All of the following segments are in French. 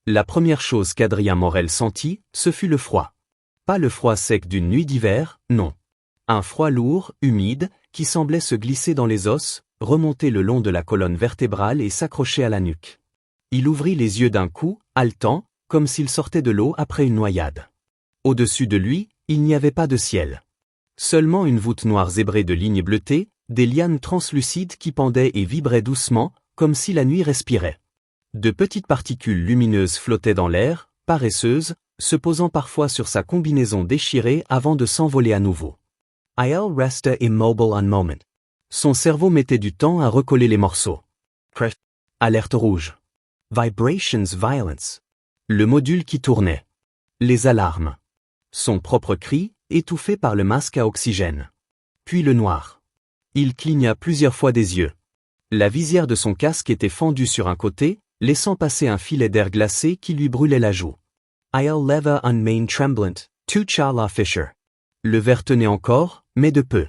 La première chose qu'Adrien Morel sentit, ce fut le froid. Pas le froid sec d'une nuit d'hiver, non. Un froid lourd, humide, qui semblait se glisser dans les os, remonter le long de la colonne vertébrale et s'accrocher à la nuque. Il ouvrit les yeux d'un coup, haletant, comme s'il sortait de l'eau après une noyade. Au-dessus de lui, il n'y avait pas de ciel. Seulement une voûte noire zébrée de lignes bleutées, des lianes translucides qui pendaient et vibraient doucement, comme si la nuit respirait. De petites particules lumineuses flottaient dans l'air, paresseuses, se posant parfois sur sa combinaison déchirée avant de s'envoler à nouveau. I'll rest immobile un moment. Son cerveau mettait du temps à recoller les morceaux. Alerte rouge. Vibrations violence. Le module qui tournait. Les alarmes. Son propre cri, étouffé par le masque à oxygène. Puis le noir. Il cligna plusieurs fois des yeux. La visière de son casque était fendue sur un côté, laissant passer un filet d'air glacé qui lui brûlait la joue. I'll lever un main tremblant, to Charla Fisher. Le verre tenait encore, mais de peu.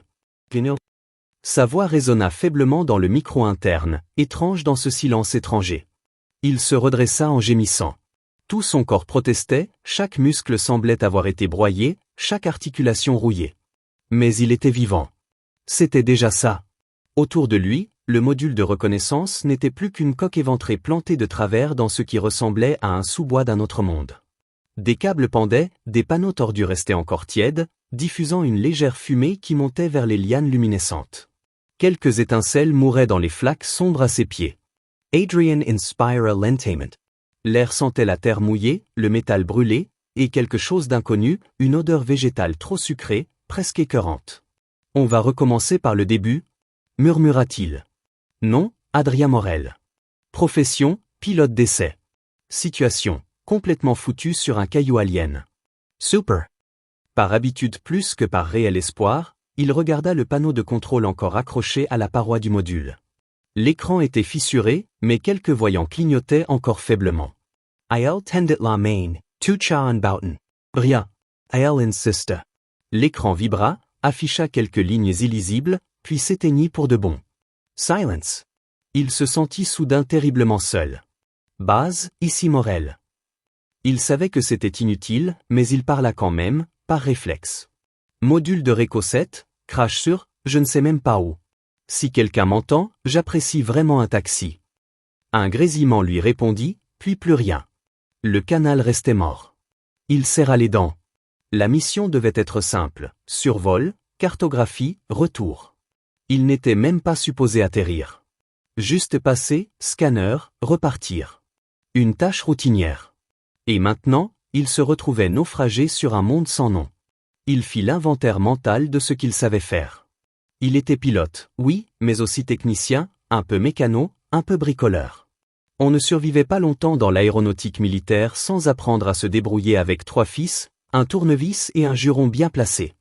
Sa voix résonna faiblement dans le micro interne, étrange dans ce silence étranger. Il se redressa en gémissant. Tout son corps protestait, chaque muscle semblait avoir été broyé, chaque articulation rouillée. Mais il était vivant. C'était déjà ça. Autour de lui, le module de reconnaissance n'était plus qu'une coque éventrée plantée de travers dans ce qui ressemblait à un sous-bois d'un autre monde. Des câbles pendaient, des panneaux tordus restaient encore tièdes, diffusant une légère fumée qui montait vers les lianes luminescentes. Quelques étincelles mouraient dans les flaques sombres à ses pieds. Adrian inspire a lentaiment. L'air sentait la terre mouillée, le métal brûlé, et quelque chose d'inconnu, une odeur végétale trop sucrée, presque écœurante. On va recommencer par le début, murmura-t-il. Nom, Adrien Morel. Profession, pilote d'essai. Situation, complètement foutu sur un caillou alien. Super. Par habitude plus que par réel espoir, il regarda le panneau de contrôle encore accroché à la paroi du module. L'écran était fissuré, mais quelques voyants clignotaient encore faiblement. I'll tend it la main, to cha bauten. Rien. I'll insist. L'écran vibra, afficha quelques lignes illisibles, puis s'éteignit pour de bon. Silence. Il se sentit soudain terriblement seul. Base, ici Morel. Il savait que c'était inutile, mais il parla quand même, par réflexe. Module de Réco 7, crash sur, je ne sais même pas où. Si quelqu'un m'entend, j'apprécie vraiment un taxi. Un grésillement lui répondit, puis plus rien. Le canal restait mort. Il serra les dents. La mission devait être simple, survol, cartographie, retour. Il n'était même pas supposé atterrir. Juste passer, scanner, repartir. Une tâche routinière. Et maintenant, il se retrouvait naufragé sur un monde sans nom. Il fit l'inventaire mental de ce qu'il savait faire. Il était pilote, oui, mais aussi technicien, un peu mécano, un peu bricoleur. On ne survivait pas longtemps dans l'aéronautique militaire sans apprendre à se débrouiller avec 3 fils, un tournevis et un juron bien placé.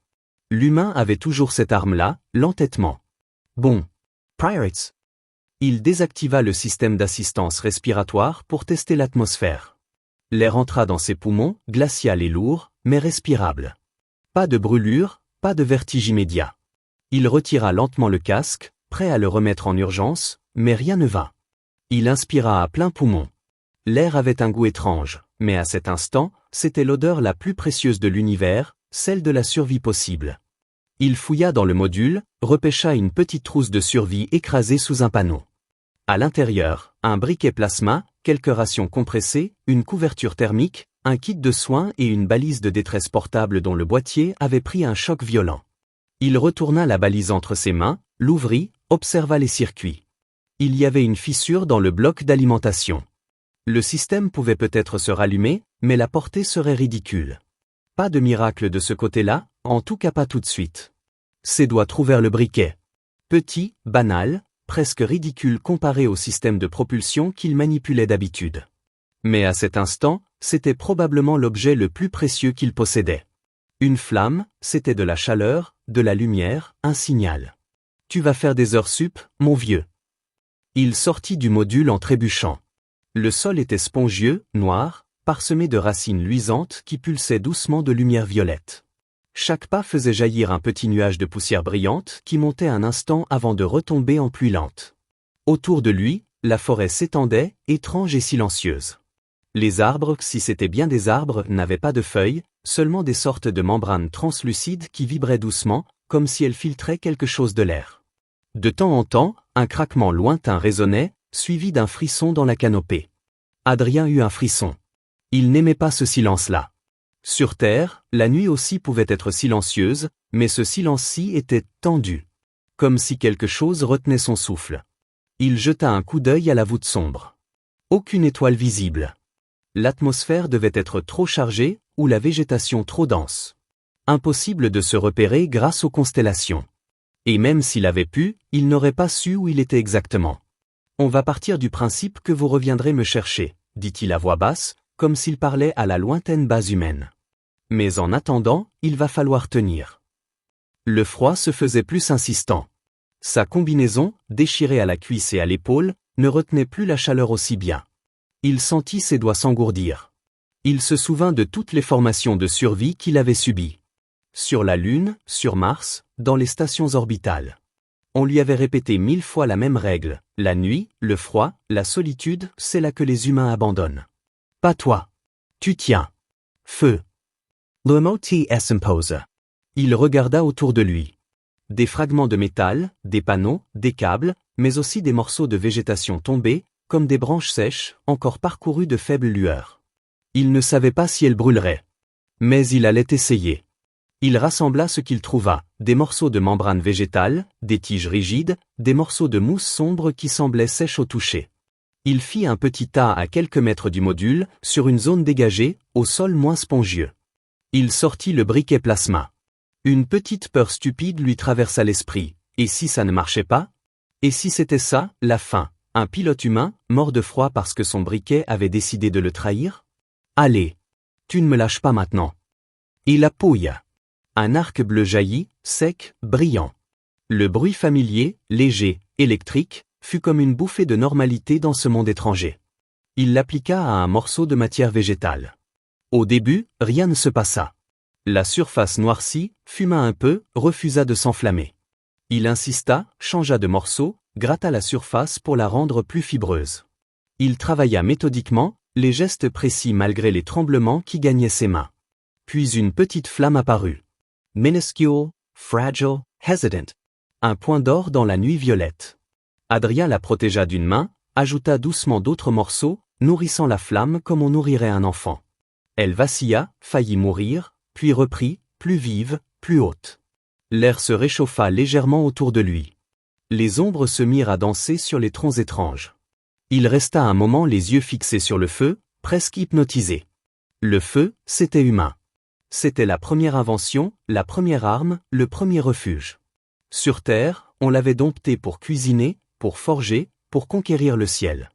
L'humain avait toujours cette arme-là, l'entêtement. Bon. Pirates. Il désactiva le système d'assistance respiratoire pour tester l'atmosphère. L'air entra dans ses poumons, glacial et lourd, mais respirable. Pas de brûlure, pas de vertige immédiat. Il retira lentement le casque, prêt à le remettre en urgence, mais rien ne vint. Il inspira à plein poumon. L'air avait un goût étrange, mais à cet instant, c'était l'odeur la plus précieuse de l'univers, celle de la survie possible. Il fouilla dans le module, repêcha une petite trousse de survie écrasée sous un panneau. À l'intérieur, un briquet plasma, quelques rations compressées, une couverture thermique, un kit de soins et une balise de détresse portable dont le boîtier avait pris un choc violent. Il retourna la balise entre ses mains, l'ouvrit, observa les circuits. Il y avait une fissure dans le bloc d'alimentation. Le système pouvait peut-être se rallumer, mais la portée serait ridicule. Pas de miracle de ce côté-là, en tout cas pas tout de suite. Ses doigts trouvèrent le briquet. Petit, banal, presque ridicule comparé au système de propulsion qu'il manipulait d'habitude. Mais à cet instant, c'était probablement l'objet le plus précieux qu'il possédait. Une flamme, c'était de la chaleur, de la lumière, un signal. Tu vas faire des heures sup, mon vieux. Il sortit du module en trébuchant. Le sol était spongieux, noir, parsemé de racines luisantes qui pulsaient doucement de lumière violette. Chaque pas faisait jaillir un petit nuage de poussière brillante qui montait un instant avant de retomber en pluie lente. Autour de lui, la forêt s'étendait, étrange et silencieuse. Les arbres, si c'étaient bien des arbres, n'avaient pas de feuilles, seulement des sortes de membranes translucides qui vibraient doucement, comme si elles filtraient quelque chose de l'air. De temps en temps, un craquement lointain résonnait, suivi d'un frisson dans la canopée. Adrien eut un frisson. Il n'aimait pas ce silence-là. Sur Terre, la nuit aussi pouvait être silencieuse, mais ce silence-ci était tendu. Comme si quelque chose retenait son souffle. Il jeta un coup d'œil à la voûte sombre. Aucune étoile visible. L'atmosphère devait être trop chargée, ou la végétation trop dense. Impossible de se repérer grâce aux constellations. Et même s'il avait pu, il n'aurait pas su où il était exactement. « On va partir du principe que vous reviendrez me chercher », dit-il à voix basse, comme s'il parlait à la lointaine base humaine. Mais en attendant, il va falloir tenir. Le froid se faisait plus insistant. Sa combinaison, déchirée à la cuisse et à l'épaule, ne retenait plus la chaleur aussi bien. Il sentit ses doigts s'engourdir. Il se souvint de toutes les formations de survie qu'il avait subies. Sur la Lune, sur Mars, dans les stations orbitales. On lui avait répété 1000 fois la même règle, la nuit, le froid, la solitude, c'est là que les humains abandonnent. Pas toi. Tu tiens. Feu. Le moti s'impose. Il regarda autour de lui. Des fragments de métal, des panneaux, des câbles, mais aussi des morceaux de végétation tombés, comme des branches sèches, encore parcourues de faibles lueurs. Il ne savait pas si elles brûleraient. Mais il allait essayer. Il rassembla ce qu'il trouva, des morceaux de membrane végétale, des tiges rigides, des morceaux de mousse sombre qui semblaient sèches au toucher. Il fit un petit tas à quelques mètres du module, sur une zone dégagée, au sol moins spongieux. Il sortit le briquet plasma. Une petite peur stupide lui traversa l'esprit. Et si ça ne marchait pas? Et si c'était ça, la fin? Un pilote humain, mort de froid parce que son briquet avait décidé de le trahir? Allez! Tu ne me lâches pas maintenant. Et la pouille. Un arc bleu jaillit, sec, brillant. Le bruit familier, léger, électrique, fut comme une bouffée de normalité dans ce monde étranger. Il l'appliqua à un morceau de matière végétale. Au début, rien ne se passa. La surface noircie, fuma un peu, refusa de s'enflammer. Il insista, changea de morceau, gratta la surface pour la rendre plus fibreuse. Il travailla méthodiquement, les gestes précis malgré les tremblements qui gagnaient ses mains. Puis une petite flamme apparut. Minuscule, fragile, hesitant. Un point d'or dans la nuit violette. Adrien la protégea d'une main, ajouta doucement d'autres morceaux, nourrissant la flamme comme on nourrirait un enfant. Elle vacilla, faillit mourir, puis reprit, plus vive, plus haute. L'air se réchauffa légèrement autour de lui. Les ombres se mirent à danser sur les troncs étranges. Il resta un moment les yeux fixés sur le feu, presque hypnotisé. Le feu, c'était humain. C'était la première invention, la première arme, le premier refuge. Sur Terre, on l'avait dompté pour cuisiner, pour forger, pour conquérir le ciel.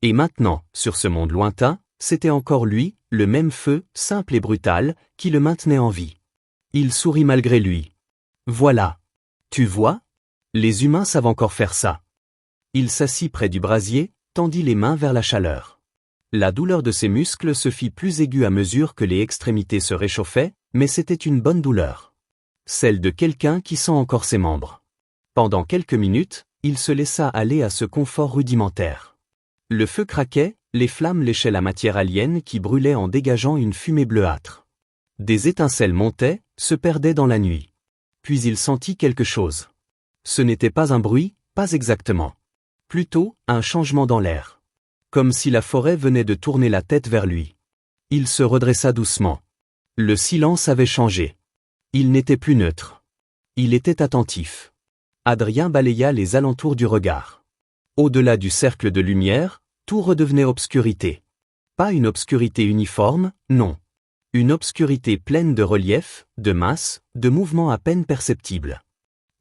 Et maintenant, sur ce monde lointain, c'était encore lui, le même feu, simple et brutal, qui le maintenait en vie. Il sourit malgré lui. Voilà. Tu vois? Les humains savent encore faire ça. Il s'assit près du brasier, tendit les mains vers la chaleur. La douleur de ses muscles se fit plus aiguë à mesure que les extrémités se réchauffaient, mais c'était une bonne douleur. Celle de quelqu'un qui sent encore ses membres. Pendant quelques minutes, il se laissa aller à ce confort rudimentaire. Le feu craquait, les flammes léchaient la matière alien qui brûlait en dégageant une fumée bleuâtre. Des étincelles montaient, se perdaient dans la nuit. Puis il sentit quelque chose. Ce n'était pas un bruit, pas exactement. Plutôt, un changement dans l'air. Comme si la forêt venait de tourner la tête vers lui. Il se redressa doucement. Le silence avait changé. Il n'était plus neutre. Il était attentif. Adrien balaya les alentours du regard. Au-delà du cercle de lumière, tout redevenait obscurité. Pas une obscurité uniforme, non. Une obscurité pleine de relief, de masse, de mouvements à peine perceptibles.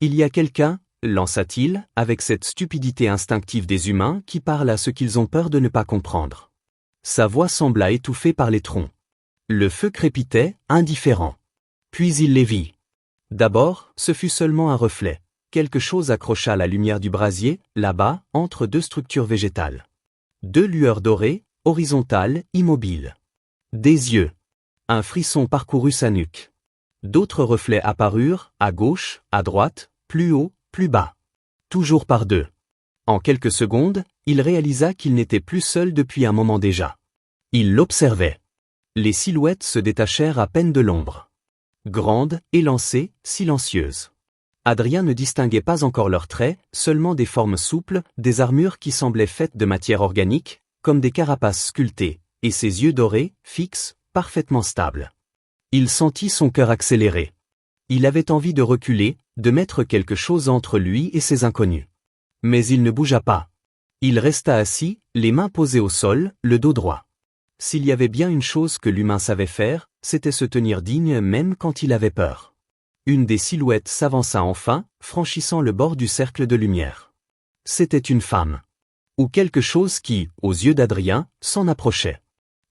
Il y a quelqu'un, lança-t-il, avec cette stupidité instinctive des humains qui parlent à ceux qu'ils ont peur de ne pas comprendre. Sa voix sembla étouffée par les troncs. Le feu crépitait, indifférent. Puis il les vit. D'abord, ce fut seulement un reflet. Quelque chose accrocha la lumière du brasier, là-bas, entre deux structures végétales. Deux lueurs dorées, horizontales, immobiles. Des yeux. Un frisson parcourut sa nuque. D'autres reflets apparurent, à gauche, à droite, plus haut, plus bas. Toujours par deux. En quelques secondes, il réalisa qu'il n'était plus seul depuis un moment déjà. Il l'observait. Les silhouettes se détachèrent à peine de l'ombre. Grandes, élancées, silencieuses. Adrien ne distinguait pas encore leurs traits, seulement des formes souples, des armures qui semblaient faites de matière organique, comme des carapaces sculptées, et ses yeux dorés, fixes, parfaitement stables. Il sentit son cœur accélérer. Il avait envie de reculer, de mettre quelque chose entre lui et ses inconnus. Mais il ne bougea pas. Il resta assis, les mains posées au sol, le dos droit. S'il y avait bien une chose que l'humain savait faire, c'était se tenir digne même quand il avait peur. Une des silhouettes s'avança enfin, franchissant le bord du cercle de lumière. C'était une femme. Ou quelque chose qui, aux yeux d'Adrien, s'en approchait.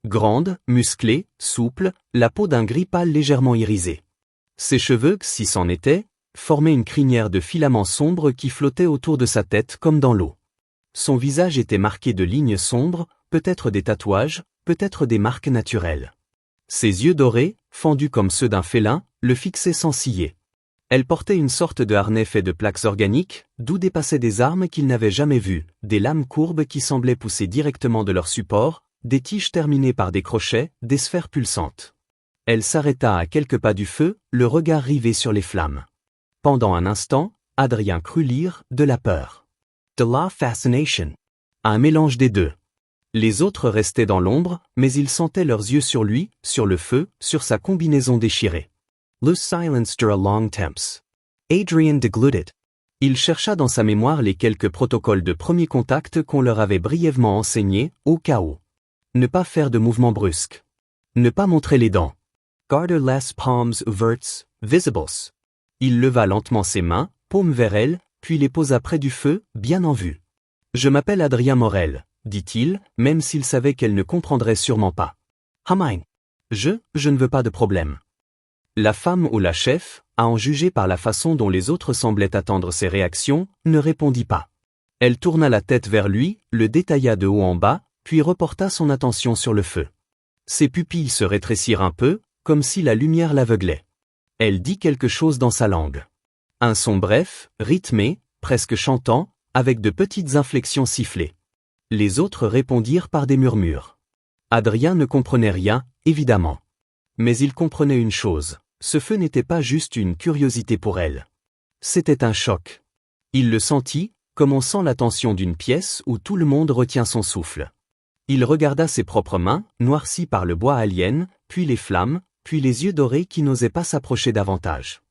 Grande, musclée, souple, la peau d'un gris pâle légèrement irisé. Ses cheveux, si c'en était, formaient une crinière de filaments sombres qui flottaient autour de sa tête comme dans l'eau. Son visage était marqué de lignes sombres, peut-être des tatouages, peut-être des marques naturelles. Ses yeux dorés, fendus comme ceux d'un félin, le fixaient sans ciller. Elle portait une sorte de harnais fait de plaques organiques, d'où dépassaient des armes qu'il n'avait jamais vues, des lames courbes qui semblaient pousser directement de leur support, des tiges terminées par des crochets, des sphères pulsantes. Elle s'arrêta à quelques pas du feu, le regard rivé sur les flammes. Pendant un instant, Adrien crut lire de la peur. De la fascination. Un mélange des deux. Les autres restaient dans l'ombre, mais il sentait leurs yeux sur lui, sur le feu, sur sa combinaison déchirée. Loose silence dura long temps. Adrien degluted. Il chercha dans sa mémoire les quelques protocoles de premier contact qu'on leur avait brièvement enseignés, au cas où. Ne pas faire de mouvements brusques. Ne pas montrer les dents. Garder les palms ouvertes, visibles. Il leva lentement ses mains, paumes vers elle, puis les posa près du feu, bien en vue. Je m'appelle Adrien Morel, dit-il, même s'il savait qu'elle ne comprendrait sûrement pas. Hamine. Je ne veux pas de problème. La femme ou la chef, à en juger par la façon dont les autres semblaient attendre ses réactions, ne répondit pas. Elle tourna la tête vers lui, le détailla de haut en bas, puis reporta son attention sur le feu. Ses pupilles se rétrécirent un peu, comme si la lumière l'aveuglait. Elle dit quelque chose dans sa langue. Un son bref, rythmé, presque chantant, avec de petites inflexions sifflées. Les autres répondirent par des murmures. Adrien ne comprenait rien, évidemment. Mais il comprenait une chose, ce feu n'était pas juste une curiosité pour elle. C'était un choc. Il le sentit, comme on sent la tension d'une pièce où tout le monde retient son souffle. Il regarda ses propres mains, noircies par le bois alien, puis les flammes, puis les yeux dorés qui n'osaient pas s'approcher davantage.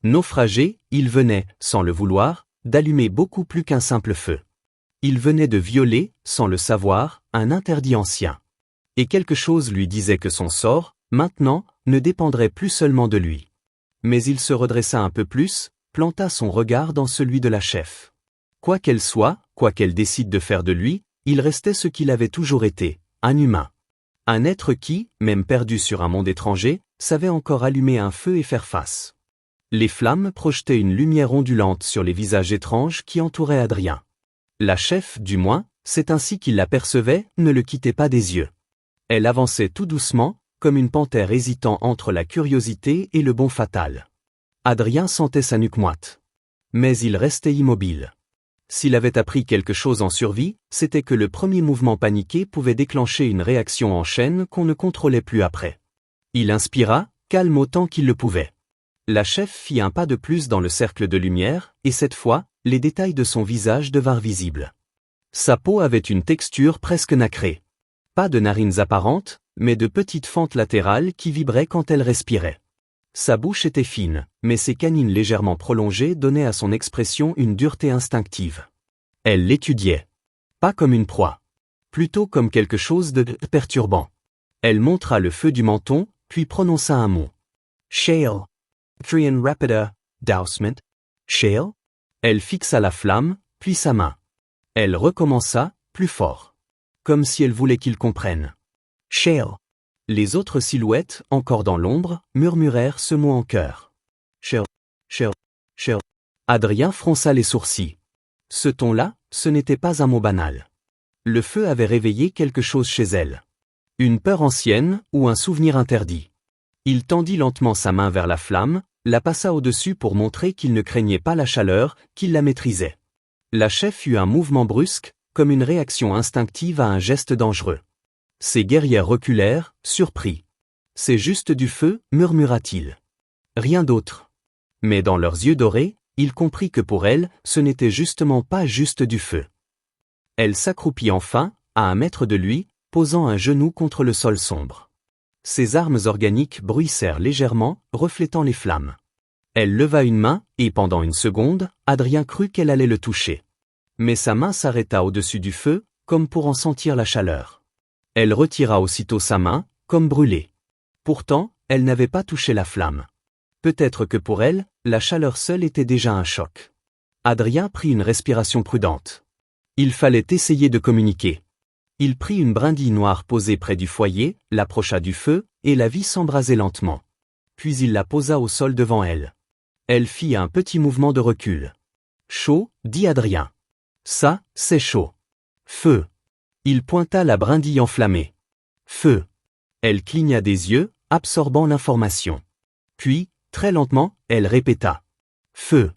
Naufragé, il venait, sans le vouloir, d'allumer beaucoup plus qu'un simple feu. Il venait de violer, sans le savoir, un interdit ancien. Et quelque chose lui disait que son sort, maintenant, ne dépendrait plus seulement de lui. Mais il se redressa un peu plus, planta son regard dans celui de la chef. Quoi qu'elle soit, quoi qu'elle décide de faire de lui, il restait ce qu'il avait toujours été, un humain. Un être qui, même perdu sur un monde étranger, savait encore allumer un feu et faire face. Les flammes projetaient une lumière ondulante sur les visages étranges qui entouraient Adrien. La chef, du moins, c'est ainsi qu'il l'apercevait, ne le quittait pas des yeux. Elle avançait tout doucement, comme une panthère hésitant entre la curiosité et le bond fatal. Adrien sentait sa nuque moite. Mais il restait immobile. S'il avait appris quelque chose en survie, c'était que le premier mouvement paniqué pouvait déclencher une réaction en chaîne qu'on ne contrôlait plus après. Il inspira, calme autant qu'il le pouvait. La chef fit un pas de plus dans le cercle de lumière, et cette fois, les détails de son visage devinrent visibles. Sa peau avait une texture presque nacrée. Pas de narines apparentes, mais de petites fentes latérales qui vibraient quand elle respirait. Sa bouche était fine, mais ses canines légèrement prolongées donnaient à son expression une dureté instinctive. Elle l'étudiait. Pas comme une proie. Plutôt comme quelque chose de perturbant. Elle montra le feu du menton, puis prononça un mot. Shale. Adrien rapida, dousement. Shale. Elle fixa la flamme, puis sa main. Elle recommença, plus fort. Comme si elle voulait qu'il comprenne. Shale. Les autres silhouettes, encore dans l'ombre, murmurèrent ce mot en chœur. Shale, shale, shale. Adrien fronça les sourcils. Ce ton-là, ce n'était pas un mot banal. Le feu avait réveillé quelque chose chez elle. Une peur ancienne, ou un souvenir interdit. Il tendit lentement sa main vers la flamme, la passa au-dessus pour montrer qu'il ne craignait pas la chaleur, qu'il la maîtrisait. La chef eut un mouvement brusque, comme une réaction instinctive à un geste dangereux. Ses guerrières reculèrent, surpris. « C'est juste du feu, murmura-t-il. Rien d'autre. » Mais dans leurs yeux dorés, il comprit que pour elle, ce n'était justement pas juste du feu. Elle s'accroupit enfin, à 1 mètre de lui, posant un genou contre le sol sombre. Ses armes organiques bruissèrent légèrement, reflétant les flammes. Elle leva une main, et pendant une seconde, Adrien crut qu'elle allait le toucher. Mais sa main s'arrêta au-dessus du feu, comme pour en sentir la chaleur. Elle retira aussitôt sa main, comme brûlée. Pourtant, elle n'avait pas touché la flamme. Peut-être que pour elle, la chaleur seule était déjà un choc. Adrien prit une respiration prudente. Il fallait essayer de communiquer. Il prit une brindille noire posée près du foyer, l'approcha du feu, et la vit s'embraser lentement. Puis il la posa au sol devant elle. Elle fit un petit mouvement de recul. « Chaud, dit Adrien. Ça, c'est chaud. Feu. » Il pointa la brindille enflammée. « Feu. » Elle cligna des yeux, absorbant l'information. Puis, très lentement, elle répéta. « Feu. »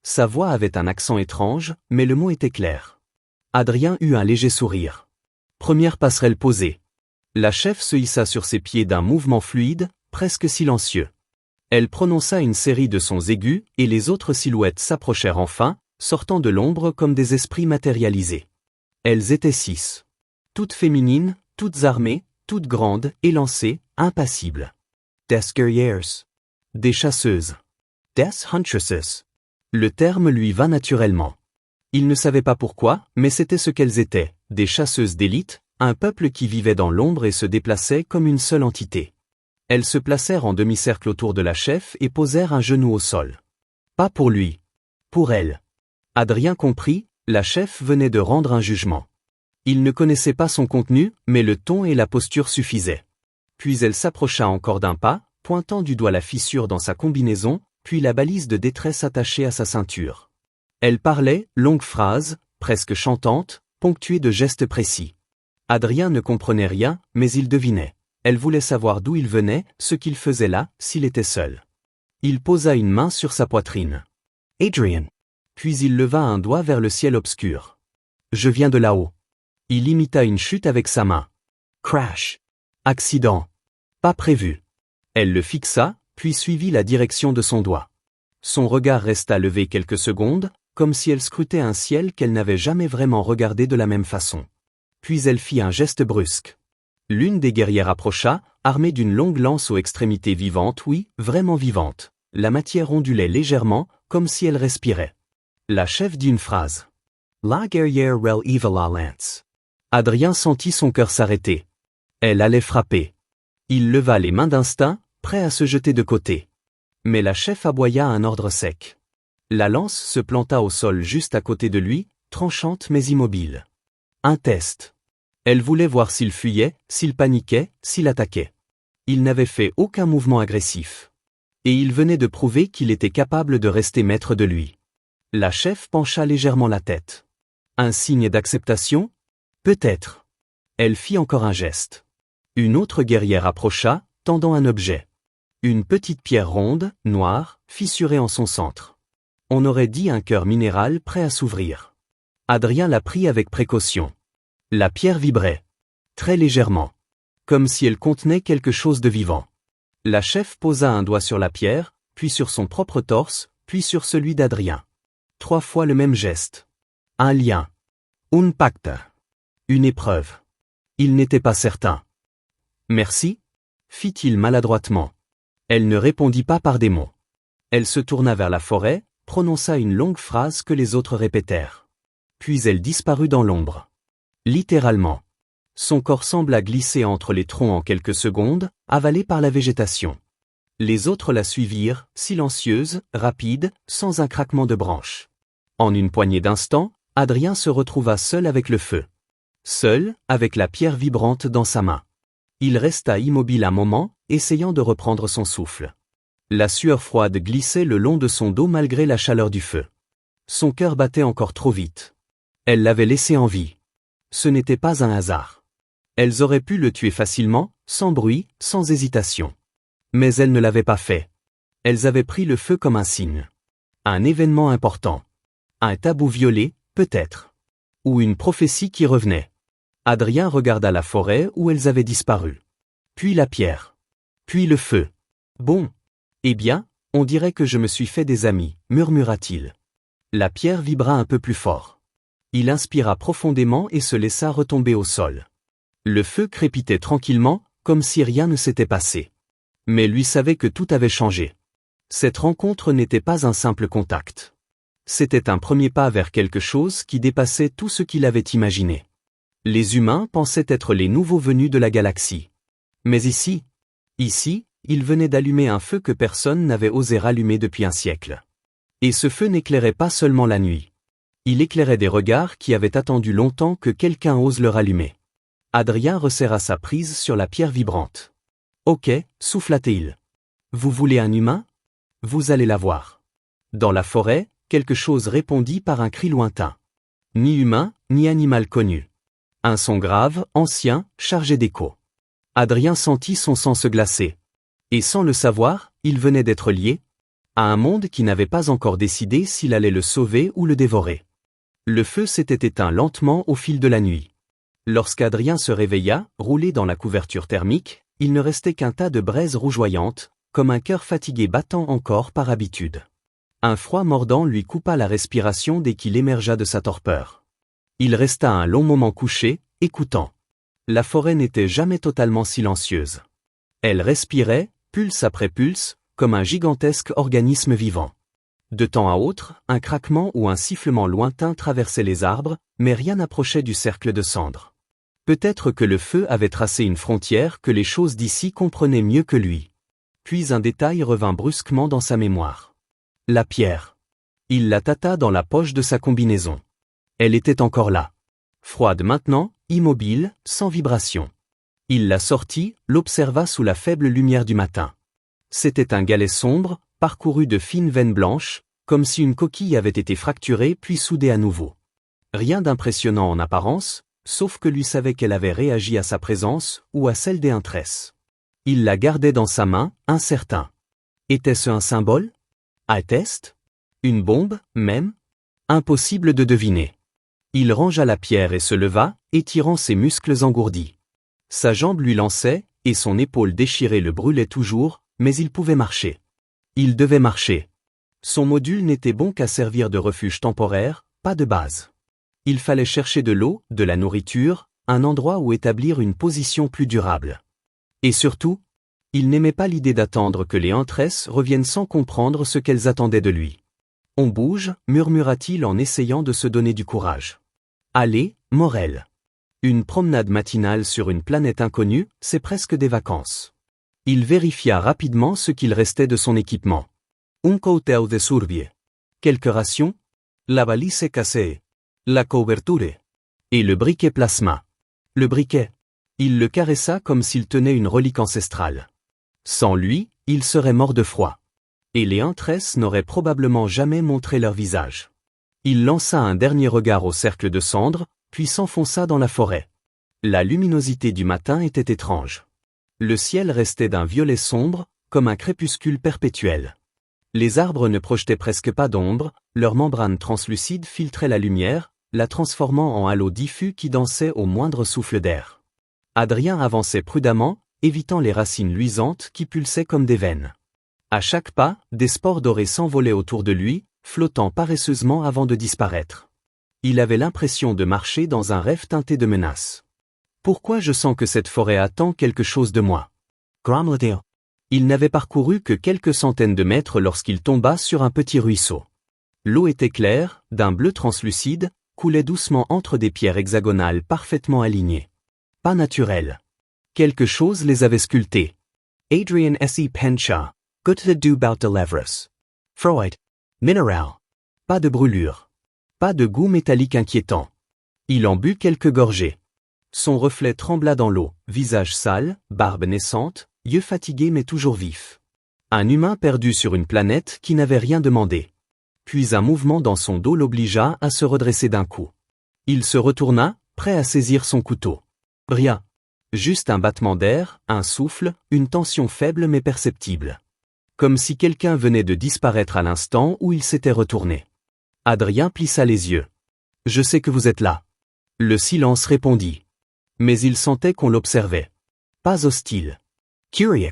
Sa voix avait un accent étrange, mais le mot était clair. Adrien eut un léger sourire. Première passerelle posée. La chef se hissa sur ses pieds d'un mouvement fluide, presque silencieux. Elle prononça une série de sons aigus, et les autres silhouettes s'approchèrent enfin, sortant de l'ombre comme des esprits matérialisés. Elles étaient 6. Toutes féminines, toutes armées, toutes grandes, élancées, impassibles. Des guerrières. Des chasseuses. Des huntresses. Le terme lui vint naturellement. Il ne savait pas pourquoi, mais c'était ce qu'elles étaient, des chasseuses d'élite, un peuple qui vivait dans l'ombre et se déplaçait comme une seule entité. Elles se placèrent en demi-cercle autour de la chef et posèrent un genou au sol. Pas pour lui. Pour elle. Adrien comprit, la chef venait de rendre un jugement. Il ne connaissait pas son contenu, mais le ton et la posture suffisaient. Puis elle s'approcha encore d'un pas, pointant du doigt la fissure dans sa combinaison, puis la balise de détresse attachée à sa ceinture. Elle parlait, longue phrase, presque chantante, ponctuée de gestes précis. Adrien ne comprenait rien, mais il devinait. Elle voulait savoir d'où il venait, ce qu'il faisait là, s'il était seul. Il posa une main sur sa poitrine. « Adrian !» Puis il leva un doigt vers le ciel obscur. « Je viens de là-haut. » Il imita une chute avec sa main. Crash. Accident. Pas prévu. Elle le fixa, puis suivit la direction de son doigt. Son regard resta levé quelques secondes, comme si elle scrutait un ciel qu'elle n'avait jamais vraiment regardé de la même façon. Puis elle fit un geste brusque. L'une des guerrières approcha, armée d'une longue lance aux extrémités vivantes, oui, vraiment vivantes. La matière ondulait légèrement, comme si elle respirait. La chef dit une phrase. La guerrière relève la lance. Adrien sentit son cœur s'arrêter. Elle allait frapper. Il leva les mains d'instinct, prêt à se jeter de côté. Mais la chef aboya un ordre sec. La lance se planta au sol juste à côté de lui, tranchante mais immobile. Un test. Elle voulait voir s'il fuyait, s'il paniquait, s'il attaquait. Il n'avait fait aucun mouvement agressif. Et il venait de prouver qu'il était capable de rester maître de lui. La chef pencha légèrement la tête. Un signe d'acceptation ? Peut-être. Elle fit encore un geste. Une autre guerrière approcha, tendant un objet. Une petite pierre ronde, noire, fissurée en son centre. On aurait dit un cœur minéral prêt à s'ouvrir. Adrien la prit avec précaution. La pierre vibrait. Très légèrement. Comme si elle contenait quelque chose de vivant. La chef posa un doigt sur la pierre, puis sur son propre torse, puis sur celui d'Adrien. 3 fois le même geste. Un lien. Un pacte. Une épreuve. Il n'était pas certain. Merci, fit-il maladroitement. Elle ne répondit pas par des mots. Elle se tourna vers la forêt, prononça une longue phrase que les autres répétèrent. Puis elle disparut dans l'ombre. Littéralement. Son corps sembla glisser entre les troncs en quelques secondes, avalé par la végétation. Les autres la suivirent, silencieuses, rapides, sans un craquement de branches. En une poignée d'instants, Adrien se retrouva seul avec le feu. Seul, avec la pierre vibrante dans sa main. Il resta immobile un moment, essayant de reprendre son souffle. La sueur froide glissait le long de son dos malgré la chaleur du feu. Son cœur battait encore trop vite. Elle l'avait laissé en vie. Ce n'était pas un hasard. Elles auraient pu le tuer facilement, sans bruit, sans hésitation. Mais elles ne l'avaient pas fait. Elles avaient pris le feu comme un signe. Un événement important. Un tabou violé, peut-être. Ou une prophétie qui revenait. Adrien regarda la forêt où elles avaient disparu. Puis la pierre. Puis le feu. Bon. Eh bien, on dirait que je me suis fait des amis, murmura-t-il. La pierre vibra un peu plus fort. Il inspira profondément et se laissa retomber au sol. Le feu crépitait tranquillement, comme si rien ne s'était passé. Mais lui savait que tout avait changé. Cette rencontre n'était pas un simple contact. C'était un premier pas vers quelque chose qui dépassait tout ce qu'il avait imaginé. Les humains pensaient être les nouveaux venus de la galaxie. Mais ici, il venait d'allumer un feu que personne n'avait osé rallumer depuis un siècle. Et ce feu n'éclairait pas seulement la nuit. Il éclairait des regards qui avaient attendu longtemps que quelqu'un ose le rallumer. Adrien resserra sa prise sur la pierre vibrante. « Ok, souffla-t-il. Vous voulez un humain? Vous allez l'avoir. » Dans la forêt, quelque chose répondit par un cri lointain. Ni humain, ni animal connu. Un son grave, ancien, chargé d'écho. Adrien sentit son sang se glacer. Et sans le savoir, il venait d'être lié à un monde qui n'avait pas encore décidé s'il allait le sauver ou le dévorer. Le feu s'était éteint lentement au fil de la nuit. Lorsqu'Adrien se réveilla, roulé dans la couverture thermique, il ne restait qu'un tas de braises rougeoyantes, comme un cœur fatigué battant encore par habitude. Un froid mordant lui coupa la respiration dès qu'il émergea de sa torpeur. Il resta un long moment couché, écoutant. La forêt n'était jamais totalement silencieuse. Elle respirait, pulse après pulse, comme un gigantesque organisme vivant. De temps à autre, un craquement ou un sifflement lointain traversait les arbres, mais rien n'approchait du cercle de cendres. Peut-être que le feu avait tracé une frontière que les choses d'ici comprenaient mieux que lui. Puis un détail revint brusquement dans sa mémoire. La pierre. Il la tâta dans la poche de sa combinaison. Elle était encore là. Froide maintenant, immobile, sans vibration. Il la sortit, l'observa sous la faible lumière du matin. C'était un galet sombre, parcouru de fines veines blanches, comme si une coquille avait été fracturée puis soudée à nouveau. Rien d'impressionnant en apparence, sauf que lui savait qu'elle avait réagi à sa présence ou à celle des Huntress. Il la gardait dans sa main, incertain. Était-ce un symbole? Un test? Une bombe, même? Impossible de deviner. Il rangea la pierre et se leva, étirant ses muscles engourdis. Sa jambe lui lançait, et son épaule déchirée le brûlait toujours, mais il pouvait marcher. Il devait marcher. Son module n'était bon qu'à servir de refuge temporaire, pas de base. Il fallait chercher de l'eau, de la nourriture, un endroit où établir une position plus durable. Et surtout, il n'aimait pas l'idée d'attendre que les Huntress reviennent sans comprendre ce qu'elles attendaient de lui. « On bouge » murmura-t-il en essayant de se donner du courage. « Allez, Morel. Une promenade matinale sur une planète inconnue, c'est presque des vacances. » Il vérifia rapidement ce qu'il restait de son équipement. Un cóctel de survie. Quelques rations. La valise cassée. La couverture. Et le briquet plasma. Le briquet. Il le caressa comme s'il tenait une relique ancestrale. Sans lui, il serait mort de froid. Et les Huntress n'auraient probablement jamais montré leur visage. Il lança un dernier regard au cercle de cendres, puis s'enfonça dans la forêt. La luminosité du matin était étrange. Le ciel restait d'un violet sombre, comme un crépuscule perpétuel. Les arbres ne projetaient presque pas d'ombre, leurs membranes translucides filtraient la lumière, la transformant en halo diffus qui dansait au moindre souffle d'air. Adrien avançait prudemment, évitant les racines luisantes qui pulsaient comme des veines. À chaque pas, des spores dorées s'envolaient autour de lui, flottant paresseusement avant de disparaître. Il avait l'impression de marcher dans un rêve teinté de menaces. Pourquoi je sens que cette forêt attend quelque chose de moi? Grommelait-il. Il n'avait parcouru que quelques centaines de mètres lorsqu'il tomba sur un petit ruisseau. L'eau était claire, d'un bleu translucide, coulait doucement entre des pierres hexagonales parfaitement alignées. Pas naturelles. Quelque chose les avait sculptées. Adrian S.E. Penshaw. Got to do about the levers. Freud. Mineral. Pas de brûlure. Pas de goût métallique inquiétant. Il en but quelques gorgées. Son reflet trembla dans l'eau, visage sale, barbe naissante, yeux fatigués mais toujours vifs. Un humain perdu sur une planète qui n'avait rien demandé. Puis un mouvement dans son dos l'obligea à se redresser d'un coup. Il se retourna, prêt à saisir son couteau. Rien. Juste un battement d'air, un souffle, une tension faible mais perceptible. Comme si quelqu'un venait de disparaître à l'instant où il s'était retourné. Adrien plissa les yeux. « Je sais que vous êtes là. » Le silence répondit. Mais il sentait qu'on l'observait. Pas hostile. Curieux.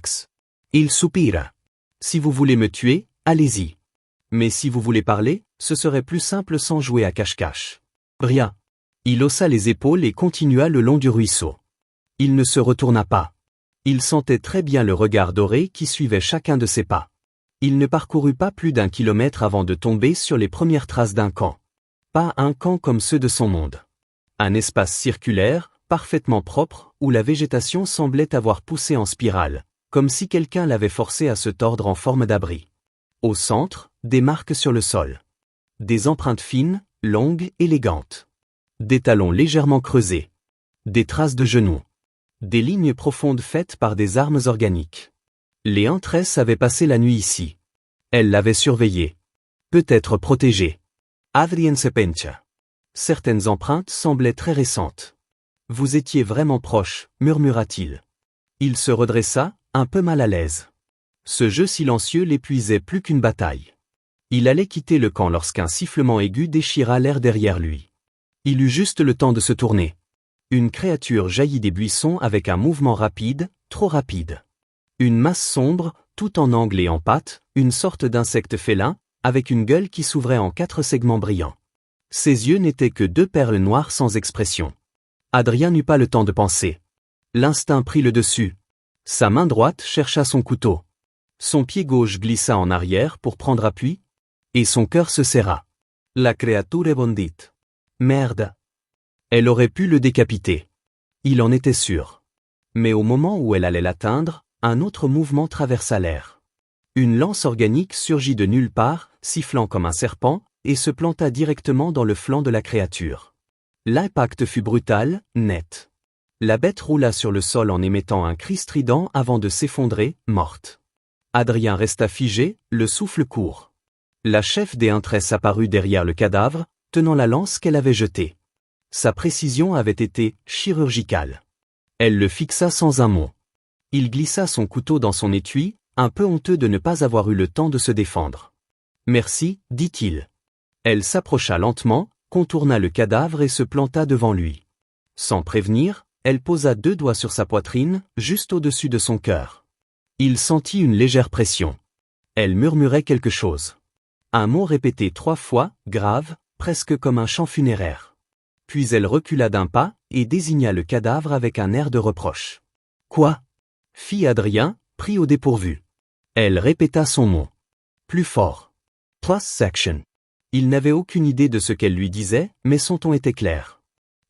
Il soupira. Si vous voulez me tuer, allez-y. Mais si vous voulez parler, ce serait plus simple sans jouer à cache-cache. Rien. Il haussa les épaules et continua le long du ruisseau. Il ne se retourna pas. Il sentait très bien le regard doré qui suivait chacun de ses pas. Il ne parcourut pas plus d'1 kilomètre avant de tomber sur les premières traces d'un camp. Pas un camp comme ceux de son monde. Un espace circulaire, parfaitement propre, où la végétation semblait avoir poussé en spirale, comme si quelqu'un l'avait forcé à se tordre en forme d'abri. Au centre, des marques sur le sol. Des empreintes fines, longues, élégantes. Des talons légèrement creusés. Des traces de genoux. Des lignes profondes faites par des armes organiques. Les Huntress avaient passé la nuit ici. Elles l'avaient surveillé. Peut-être protégé. Adrien se pencha. Certaines empreintes semblaient très récentes. Vous étiez vraiment proche, murmura-t-il. Il se redressa, un peu mal à l'aise. Ce jeu silencieux l'épuisait plus qu'une bataille. Il allait quitter le camp lorsqu'un sifflement aigu déchira l'air derrière lui. Il eut juste le temps de se tourner. Une créature jaillit des buissons avec un mouvement rapide, trop rapide. Une masse sombre, tout en angle et en pattes, une sorte d'insecte félin, avec une gueule qui s'ouvrait en 4 segments brillants. Ses yeux n'étaient que 2 perles noires sans expression. Adrien n'eut pas le temps de penser. L'instinct prit le dessus. Sa main droite chercha son couteau. Son pied gauche glissa en arrière pour prendre appui, et son cœur se serra. La créature bondit. Merde. Elle aurait pu le décapiter. Il en était sûr. Mais au moment où elle allait l'atteindre, un autre mouvement traversa l'air. Une lance organique surgit de nulle part, sifflant comme un serpent, et se planta directement dans le flanc de la créature. L'impact fut brutal, net. La bête roula sur le sol en émettant un cri strident avant de s'effondrer, morte. Adrien resta figé, le souffle court. La chef des Huntress apparut derrière le cadavre, tenant la lance qu'elle avait jetée. Sa précision avait été chirurgicale. Elle le fixa sans un mot. Il glissa son couteau dans son étui, un peu honteux de ne pas avoir eu le temps de se défendre. « Merci », dit-il. Elle s'approcha lentement, contourna le cadavre et se planta devant lui. Sans prévenir, elle posa 2 doigts sur sa poitrine, juste au-dessus de son cœur. Il sentit une légère pression. Elle murmurait quelque chose. Un mot répété 3 fois, grave, presque comme un chant funéraire. Puis elle recula d'1 pas, et désigna le cadavre avec un air de reproche. « Quoi » fit Adrien, pris au dépourvu. Elle répéta son mot. Plus fort. « Plus section ». Il n'avait aucune idée de ce qu'elle lui disait, mais son ton était clair.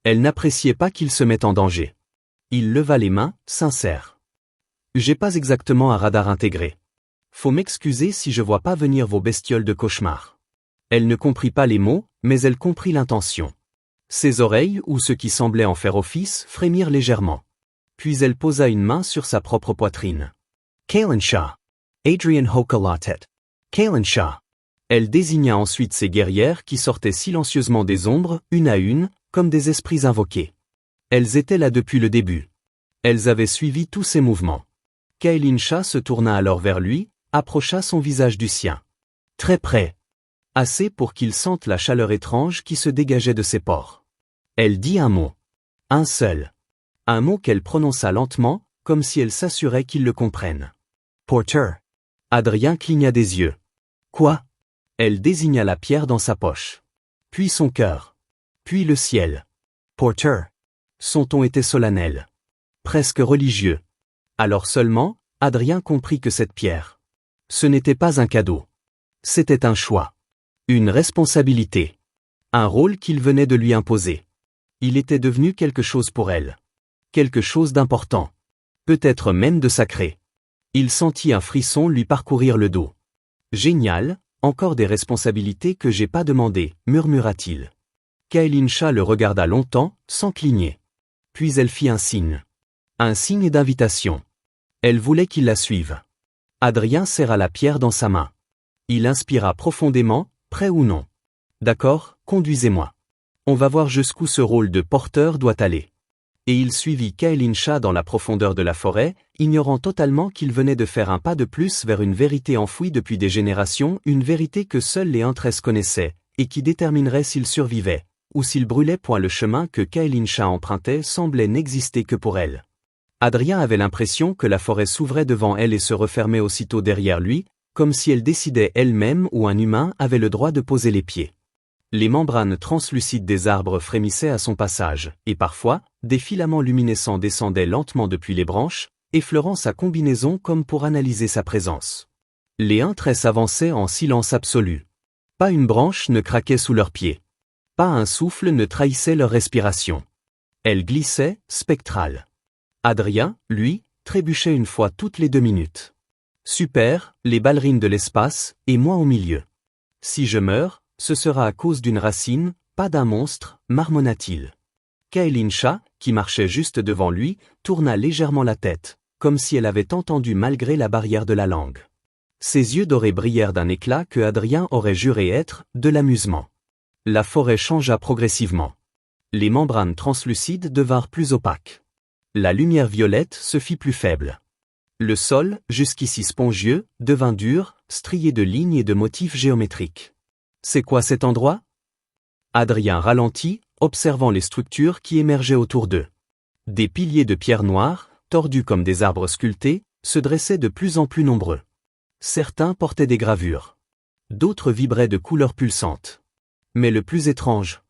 Elle n'appréciait pas qu'il se mette en danger. Il leva les mains, sincère. « J'ai pas exactement un radar intégré. Faut m'excuser si je vois pas venir vos bestioles de cauchemar. » Elle ne comprit pas les mots, mais elle comprit l'intention. Ses oreilles, ou ce qui semblait en faire office, frémirent légèrement. Puis elle posa une main sur sa propre poitrine. « Kailensha. Adrian Hokalatet. Kailensha. » Elle désigna ensuite ses guerrières qui sortaient silencieusement des ombres, une à une, comme des esprits invoqués. Elles étaient là depuis le début. Elles avaient suivi tous ses mouvements. Kailinsha se tourna alors vers lui, approcha son visage du sien. Très près. Assez pour qu'il sente la chaleur étrange qui se dégageait de ses pores. Elle dit un mot. Un seul. Un mot qu'elle prononça lentement, comme si elle s'assurait qu'il le comprenne. Porter. Adrien cligna des yeux. Quoi ? Elle désigna la pierre dans sa poche. Puis son cœur. Puis le ciel. Porter. Son ton était solennel. Presque religieux. Alors seulement, Adrien comprit que cette pierre. Ce n'était pas un cadeau. C'était un choix. Une responsabilité. Un rôle qu'il venait de lui imposer. Il était devenu quelque chose pour elle. Quelque chose d'important. Peut-être même de sacré. Il sentit un frisson lui parcourir le dos. Génial, encore des responsabilités que j'ai pas demandées, murmura-t-il. Kailinsha le regarda longtemps, sans cligner. Puis elle fit un signe. Un signe d'invitation. Elle voulait qu'il la suive. Adrien serra la pierre dans sa main. Il inspira profondément, prêt ou non. D'accord, conduisez-moi. On va voir jusqu'où ce rôle de porteur doit aller. Et il suivit Kailinsha dans la profondeur de la forêt, ignorant totalement qu'il venait de faire un pas de plus vers une vérité enfouie depuis des générations, une vérité que seuls les Huntress connaissaient, et qui déterminerait s'il survivait, ou s'il brûlait point le chemin que Kaelinsha empruntait semblait n'exister que pour elle. Adrien avait l'impression que la forêt s'ouvrait devant elle et se refermait aussitôt derrière lui, comme si elle décidait elle-même où un humain avait le droit de poser les pieds. Les membranes translucides des arbres frémissaient à son passage, et parfois, des filaments luminescents descendaient lentement depuis les branches, effleurant sa combinaison comme pour analyser sa présence. Les huntresses avançaient en silence absolu. Pas une branche ne craquait sous leurs pieds. Pas un souffle ne trahissait leur respiration. Elles glissaient, spectrales. Adrien, lui, trébuchait une fois toutes les 2 minutes. Super, les ballerines de l'espace, et moi au milieu. Si je meurs, ce sera à cause d'une racine, pas d'un monstre, marmonna-t-il. Kaelinsha, qui marchait juste devant lui, tourna légèrement la tête, comme si elle avait entendu malgré la barrière de la langue. Ses yeux dorés brillèrent d'un éclat que Adrien aurait juré être de l'amusement. La forêt changea progressivement. Les membranes translucides devinrent plus opaques. La lumière violette se fit plus faible. Le sol, jusqu'ici spongieux, devint dur, strié de lignes et de motifs géométriques. C'est quoi cet endroit? Adrien ralentit, observant les structures qui émergeaient autour d'eux. Des piliers de pierre noire, tordus comme des arbres sculptés, se dressaient de plus en plus nombreux. Certains portaient des gravures. D'autres vibraient de couleurs pulsantes. Mais le plus étrange,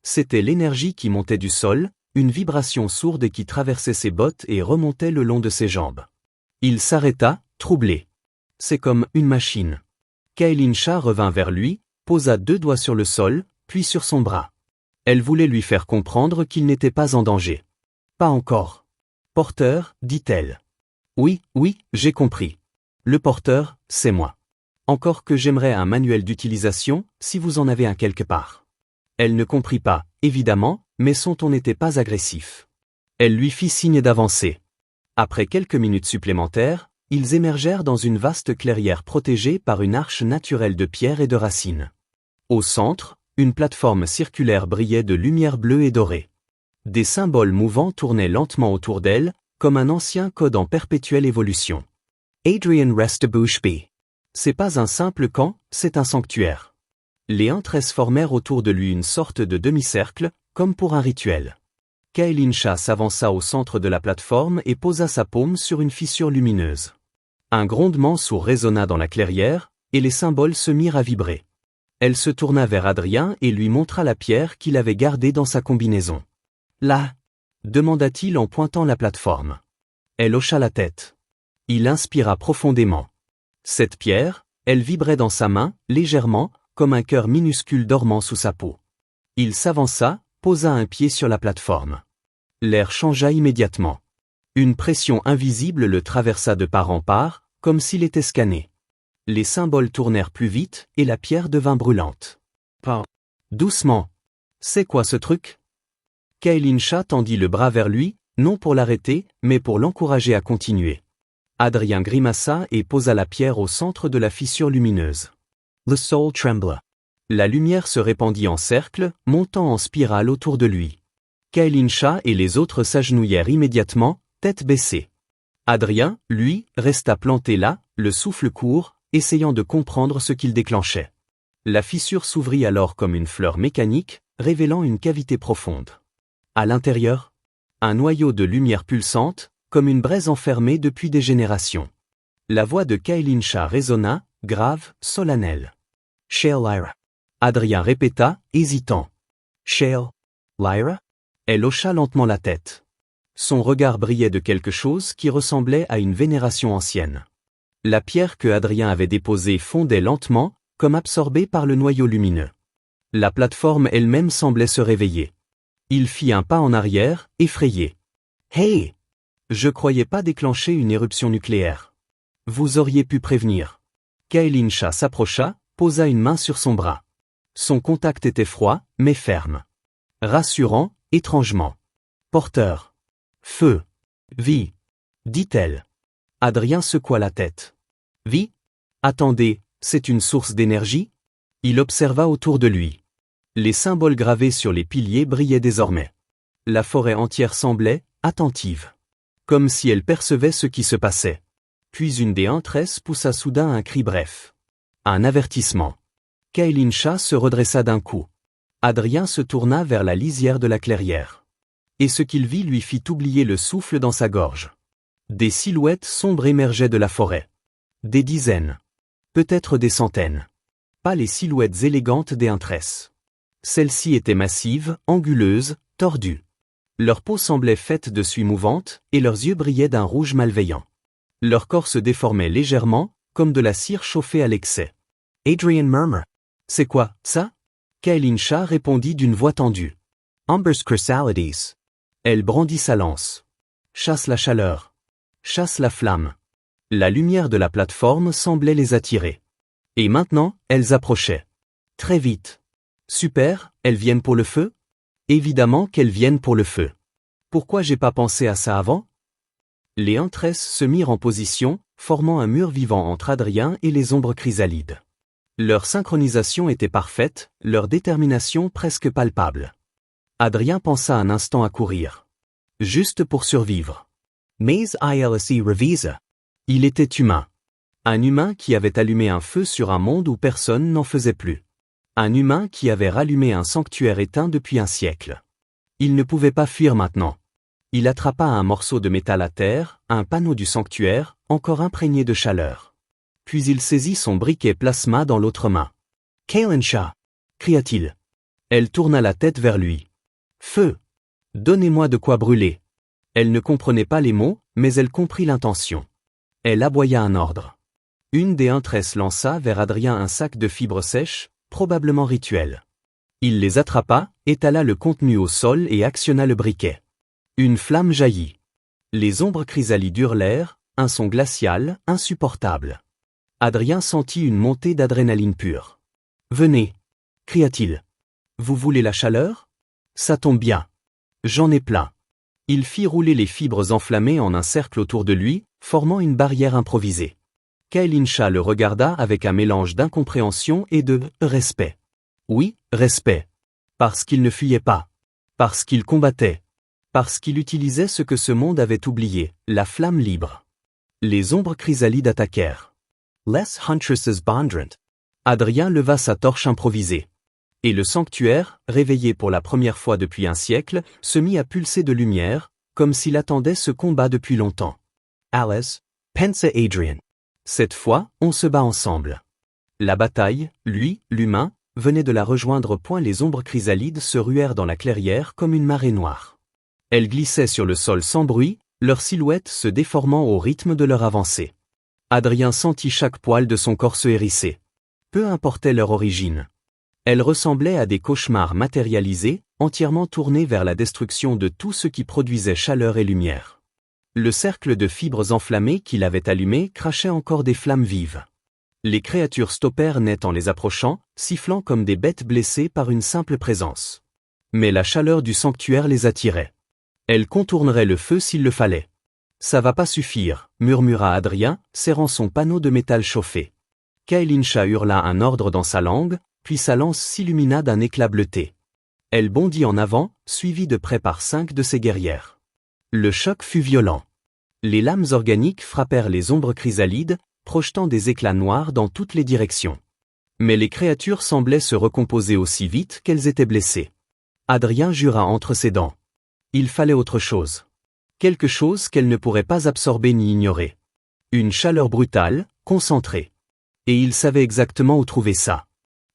c'était l'énergie qui montait du sol, une vibration sourde qui traversait ses bottes et remontait le long de ses jambes. Il s'arrêta, troublé. C'est comme une machine. Kaelinsha revint vers lui, posa 2 doigts sur le sol, puis sur son bras. Elle voulait lui faire comprendre qu'il n'était pas en danger. Pas encore. Porteur, dit-elle. Oui, j'ai compris. Le porteur, c'est moi. Encore que j'aimerais un manuel d'utilisation, si vous en avez un quelque part. Elle ne comprit pas, évidemment, mais son ton n'était pas agressif. Elle lui fit signe d'avancer. Après quelques minutes supplémentaires, ils émergèrent dans une vaste clairière protégée par une arche naturelle de pierre et de racines. Au centre, une plateforme circulaire brillait de lumière bleue et dorée. Des symboles mouvants tournaient lentement autour d'elle, comme un ancien code en perpétuelle évolution. Adrian Restebushby. C'est pas un simple camp, c'est un sanctuaire. Les huntresses formèrent autour de lui une sorte de demi-cercle, comme pour un rituel. Kaelinsha s'avança au centre de la plateforme et posa sa paume sur une fissure lumineuse. Un grondement sourd résonna dans la clairière, et les symboles se mirent à vibrer. Elle se tourna vers Adrien et lui montra la pierre qu'il avait gardée dans sa combinaison. Là, demanda-t-il en pointant la plateforme. Elle hocha la tête. Il inspira profondément. Cette pierre, elle vibrait dans sa main, légèrement, comme un cœur minuscule dormant sous sa peau. Il s'avança, posa un pied sur la plateforme. L'air changea immédiatement. Une pression invisible le traversa de part en part, comme s'il était scanné. Les symboles tournèrent plus vite, et la pierre devint brûlante. Doucement. C'est quoi ce truc? Kaelinsha tendit le bras vers lui, non pour l'arrêter, mais pour l'encourager à continuer. Adrien grimaça et posa la pierre au centre de la fissure lumineuse. The soul trembla. La lumière se répandit en cercle, montant en spirale autour de lui. Kaelinsha et les autres s'agenouillèrent immédiatement, tête baissée. Adrien, lui, resta planté là, le souffle court, essayant de comprendre ce qu'il déclenchait. La fissure s'ouvrit alors comme une fleur mécanique, révélant une cavité profonde. À l'intérieur, un noyau de lumière pulsante, comme une braise enfermée depuis des générations. La voix de Kaelinsha résonna, grave, solennelle. Shale Lyra. Adrien répéta, hésitant. Shale Lyra? Elle hocha lentement la tête. Son regard brillait de quelque chose qui ressemblait à une vénération ancienne. La pierre que Adrien avait déposée fondait lentement, comme absorbée par le noyau lumineux. La plateforme elle-même semblait se réveiller. Il fit un pas en arrière, effrayé. Hey! Je croyais pas déclencher une éruption nucléaire. Vous auriez pu prévenir. Kaelinsha s'approcha, posa une main sur son bras. Son contact était froid, mais ferme. Rassurant, étrangement. Porteur. Feu. Vie. Dit-elle. Adrien secoua la tête. Vie? Attendez, c'est une source d'énergie? Il observa autour de lui. Les symboles gravés sur les piliers brillaient désormais. La forêt entière semblait, attentive. Comme si elle percevait ce qui se passait. Puis une des huntresses poussa soudain un cri bref. Un avertissement. Kaelinsha se redressa d'un coup. Adrien se tourna vers la lisière de la clairière. Et ce qu'il vit lui fit oublier le souffle dans sa gorge. Des silhouettes sombres émergeaient de la forêt. Des dizaines. Peut-être des centaines. Pas les silhouettes élégantes des huntresses. Celles-ci étaient massives, anguleuses, tordues. Leur peau semblait faite de suie mouvante, et leurs yeux brillaient d'un rouge malveillant. Leur corps se déformait légèrement, comme de la cire chauffée à l'excès. Adrian murmure. « C'est quoi, ça ?» Kaelinsha répondit d'une voix tendue. « Umber's chrysalides. » Elle brandit sa lance. « Chasse la chaleur. Chasse la flamme. » La lumière de la plateforme semblait les attirer. Et maintenant, elles approchaient. Très vite. Super, elles viennent pour le feu ? Évidemment qu'elles viennent pour le feu. Pourquoi j'ai pas pensé à ça avant ? Les huntresses se mirent en position, formant un mur vivant entre Adrien et les ombres chrysalides. Leur synchronisation était parfaite, leur détermination presque palpable. Adrien pensa un instant à courir. Juste pour survivre. Mais ILSI revisa. Il était humain. Un humain qui avait allumé un feu sur un monde où personne n'en faisait plus. Un humain qui avait rallumé un sanctuaire éteint depuis un siècle. Il ne pouvait pas fuir maintenant. Il attrapa un morceau de métal à terre, un panneau du sanctuaire, encore imprégné de chaleur. Puis il saisit son briquet plasma dans l'autre main. « Kaelinsha » cria-t-il. Elle tourna la tête vers lui. « Feu ! Donnez-moi de quoi brûler !» Elle ne comprenait pas les mots, mais elle comprit l'intention. Elle aboya un ordre. Une des huntresses lança vers Adrien un sac de fibres sèches, probablement rituel. Il les attrapa, étala le contenu au sol et actionna le briquet. Une flamme jaillit. Les ombres chrysalides hurlèrent, un son glacial, insupportable. Adrien sentit une montée d'adrénaline pure. « Venez !» cria-t-il. « Vous voulez la chaleur ? Ça tombe bien. J'en ai plein. » Il fit rouler les fibres enflammées en un cercle autour de lui, formant une barrière improvisée. Kaelinsha le regarda avec un mélange d'incompréhension et de respect. Oui, respect. Parce qu'il ne fuyait pas. Parce qu'il combattait. Parce qu'il utilisait ce que ce monde avait oublié, la flamme libre. Les ombres chrysalides attaquèrent. Les huntresses bandrant. Adrien leva sa torche improvisée. Et le sanctuaire, réveillé pour la première fois depuis un siècle, se mit à pulser de lumière, comme s'il attendait ce combat depuis longtemps. Alice, pensa Adrian. Cette fois, on se bat ensemble. La bataille, lui, l'humain, venait de la rejoindre. Les ombres chrysalides se ruèrent dans la clairière comme une marée noire. Elles glissaient sur le sol sans bruit, leurs silhouettes se déformant au rythme de leur avancée. Adrien sentit chaque poil de son corps se hérisser. Peu importait leur origine. Elles ressemblaient à des cauchemars matérialisés, entièrement tournés vers la destruction de tout ce qui produisait chaleur et lumière. Le cercle de fibres enflammées qu'il avait allumé crachait encore des flammes vives. Les créatures stoppèrent net en les approchant, sifflant comme des bêtes blessées par une simple présence. Mais la chaleur du sanctuaire les attirait. Elles contourneraient le feu s'il le fallait. « Ça va pas suffire », murmura Adrien, serrant son panneau de métal chauffé. Kaelinsha hurla un ordre dans sa langue, puis sa lance s'illumina d'un éclat bleuté. Elle bondit en avant, suivie de près par 5 de ses guerrières. Le choc fut violent. Les lames organiques frappèrent les ombres chrysalides, projetant des éclats noirs dans toutes les directions. Mais les créatures semblaient se recomposer aussi vite qu'elles étaient blessées. Adrien jura entre ses dents. Il fallait autre chose. Quelque chose qu'elle ne pourrait pas absorber ni ignorer. Une chaleur brutale, concentrée. Et il savait exactement où trouver ça.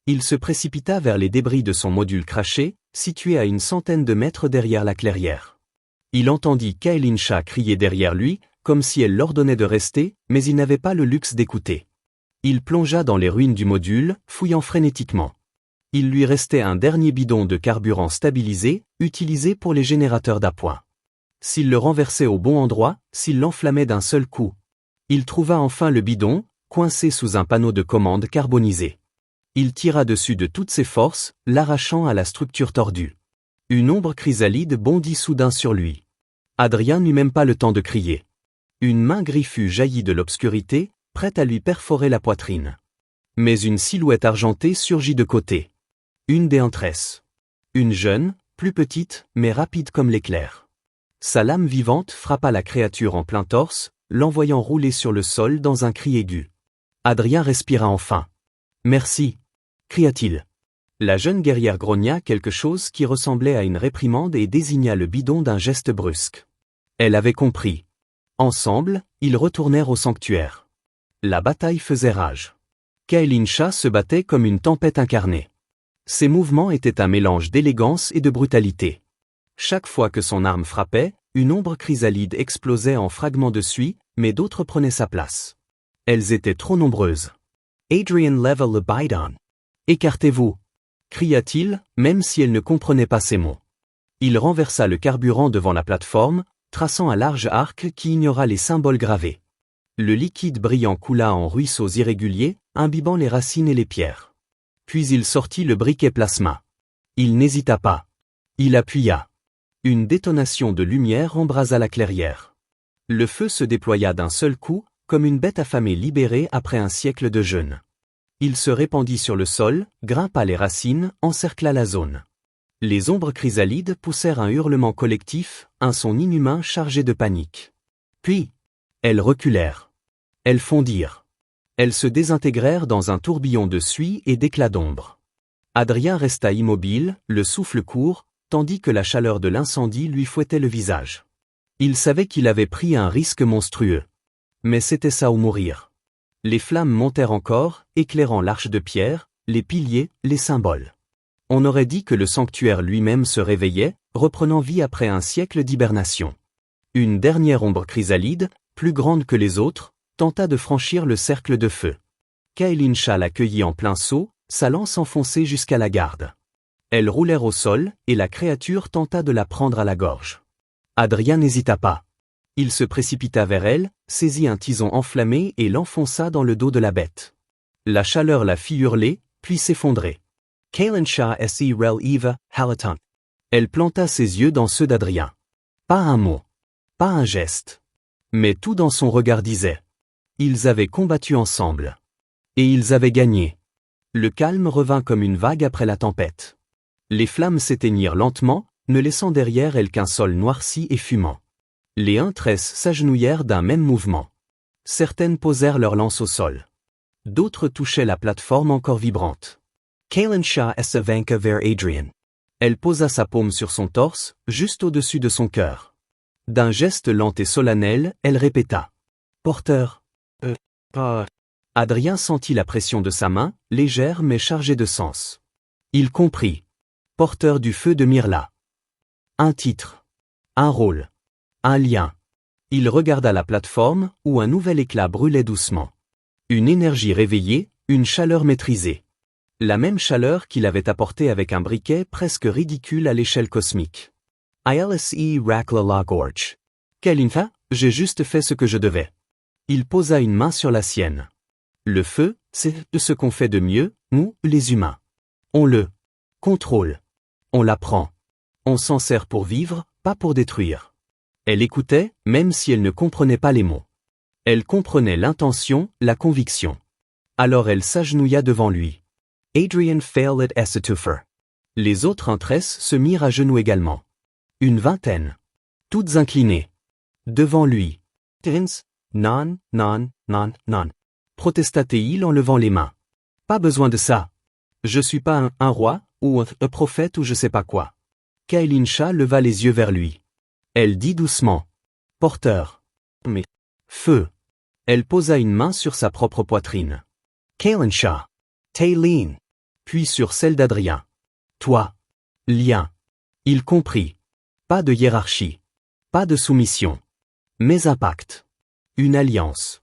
Il se précipita vers les débris de son module craché, situé à une centaine de mètres derrière la clairière. Il entendit Kaelinsha crier derrière lui, comme si elle l'ordonnait de rester, mais il n'avait pas le luxe d'écouter. Il plongea dans les ruines du module, fouillant frénétiquement. Il lui restait un dernier bidon de carburant stabilisé, utilisé pour les générateurs d'appoint. S'il le renversait au bon endroit, s'il l'enflammait d'un seul coup. Il trouva enfin le bidon, coincé sous un panneau de commande carbonisé. Il tira dessus de toutes ses forces, l'arrachant à la structure tordue. Une ombre chrysalide bondit soudain sur lui. Adrien n'eut même pas le temps de crier. Une main griffue jaillit de l'obscurité, prête à lui perforer la poitrine. Mais une silhouette argentée surgit de côté. Une des huntresses. Une jeune, plus petite, mais rapide comme l'éclair. Sa lame vivante frappa la créature en plein torse, l'envoyant rouler sur le sol dans un cri aigu. Adrien respira enfin. « Merci » cria-t-il. La jeune guerrière grogna quelque chose qui ressemblait à une réprimande et désigna le bidon d'un geste brusque. Elle avait compris. Ensemble, ils retournèrent au sanctuaire. La bataille faisait rage. Kaelin Shah se battait comme une tempête incarnée. Ses mouvements étaient un mélange d'élégance et de brutalité. Chaque fois que son arme frappait, une ombre chrysalide explosait en fragments de suie, mais d'autres prenaient sa place. Elles étaient trop nombreuses. Adrian level le bidon. Écartez-vous, cria-t-il, même si elle ne comprenait pas ses mots. Il renversa le carburant devant la plateforme, traçant un large arc qui ignora les symboles gravés. Le liquide brillant coula en ruisseaux irréguliers, imbibant les racines et les pierres. Puis il sortit le briquet plasma. Il n'hésita pas. Il appuya. Une détonation de lumière embrasa la clairière. Le feu se déploya d'un seul coup, comme une bête affamée libérée après un siècle de jeûne. Il se répandit sur le sol, grimpa les racines, encercla la zone. Les ombres chrysalides poussèrent un hurlement collectif, un son inhumain chargé de panique. Puis, elles reculèrent. Elles fondirent. Elles se désintégrèrent dans un tourbillon de suie et d'éclats d'ombre. Adrien resta immobile, le souffle court, tandis que la chaleur de l'incendie lui fouettait le visage. Il savait qu'il avait pris un risque monstrueux. Mais c'était ça ou mourir. Les flammes montèrent encore, éclairant l'arche de pierre, les piliers, les symboles. On aurait dit que le sanctuaire lui-même se réveillait, reprenant vie après un siècle d'hibernation. Une dernière ombre chrysalide, plus grande que les autres, tenta de franchir le cercle de feu. Kaelin Shah l'accueillit en plein saut, sa lance enfoncée jusqu'à la garde. Elles roulèrent au sol, et la créature tenta de la prendre à la gorge. Adrien n'hésita pas. Il se précipita vers elle, saisit un tison enflammé et l'enfonça dans le dos de la bête. La chaleur la fit hurler, puis s'effondrer. Kaelin Shah si rel Eva, Halaton. Elle planta ses yeux dans ceux d'Adrien. Pas un mot. Pas un geste. Mais tout dans son regard disait. Ils avaient combattu ensemble. Et ils avaient gagné. Le calme revint comme une vague après la tempête. Les flammes s'éteignirent lentement, ne laissant derrière elles qu'un sol noirci et fumant. Les huntresses s'agenouillèrent d'un même mouvement. Certaines posèrent leurs lances au sol. D'autres touchaient la plateforme encore vibrante. Kaelin Shah se vanqua vers Adrian. Elle posa sa paume sur son torse, juste au-dessus de son cœur. D'un geste lent et solennel, elle répéta. Porteur. Adrien sentit la pression de sa main, légère mais chargée de sens. Il comprit. Porteur du feu de Myrla. Un titre. Un rôle. Un lien. Il regarda la plateforme, où un nouvel éclat brûlait doucement. Une énergie réveillée, une chaleur maîtrisée. La même chaleur qu'il avait apportée avec un briquet presque ridicule à l'échelle cosmique. ILSE Rakla la Gorge. Kalinfa, j'ai juste fait ce que je devais. Il posa une main sur la sienne. Le feu, c'est ce qu'on fait de mieux, nous, les humains. On le contrôle. On l'apprend. On s'en sert pour vivre, pas pour détruire. Elle écoutait, même si elle ne comprenait pas les mots. Elle comprenait l'intention, la conviction. Alors elle s'agenouilla devant lui. Adrian failed as a twofer. Les autres huntresses se mirent à genoux également. Une vingtaine. Toutes inclinées. Devant lui. Trins, non, non, non, non. Protesta-t-il en levant les mains. Pas besoin de ça. Je suis pas un roi, ou un prophète ou je sais pas quoi. Kaelin Shah leva les yeux vers lui. Elle dit doucement. Porteur. Mais. Feu. Elle posa une main sur sa propre poitrine. Kaelin Shah. Taylin. Puis sur celle d'Adrien. Toi. Lien. Il comprit. Pas de hiérarchie. Pas de soumission. Mais un pacte. Une alliance.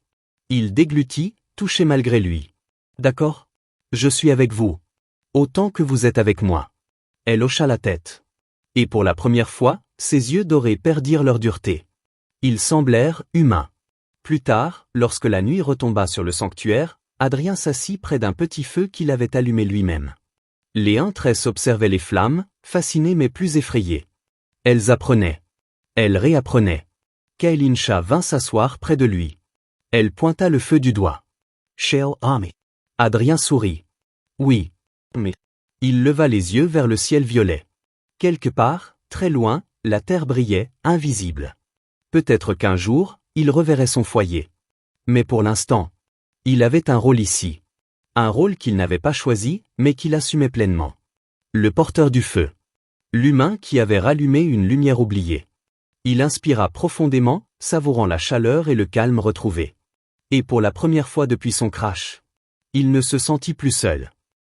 Il déglutit, touché malgré lui. D'accord? Je suis avec vous. Autant que vous êtes avec moi. Elle hocha la tête. Et pour la première fois, ses yeux dorés perdirent leur dureté. Ils semblèrent humains. Plus tard, lorsque la nuit retomba sur le sanctuaire, Adrien s'assit près d'un petit feu qu'il avait allumé lui-même. Les huntresses observaient les flammes, fascinées mais plus effrayées. Elles apprenaient. Elles réapprenaient. Kaelin Shah vint s'asseoir près de lui. Elle pointa le feu du doigt. Shell Army. Adrien sourit. Oui. Mais. Il leva les yeux vers le ciel violet. Quelque part, très loin, la terre brillait, invisible. Peut-être qu'un jour, il reverrait son foyer. Mais pour l'instant, il avait un rôle ici. Un rôle qu'il n'avait pas choisi, mais qu'il assumait pleinement. Le porteur du feu. L'humain qui avait rallumé une lumière oubliée. Il inspira profondément, savourant la chaleur et le calme retrouvé. Et pour la première fois depuis son crash, il ne se sentit plus seul.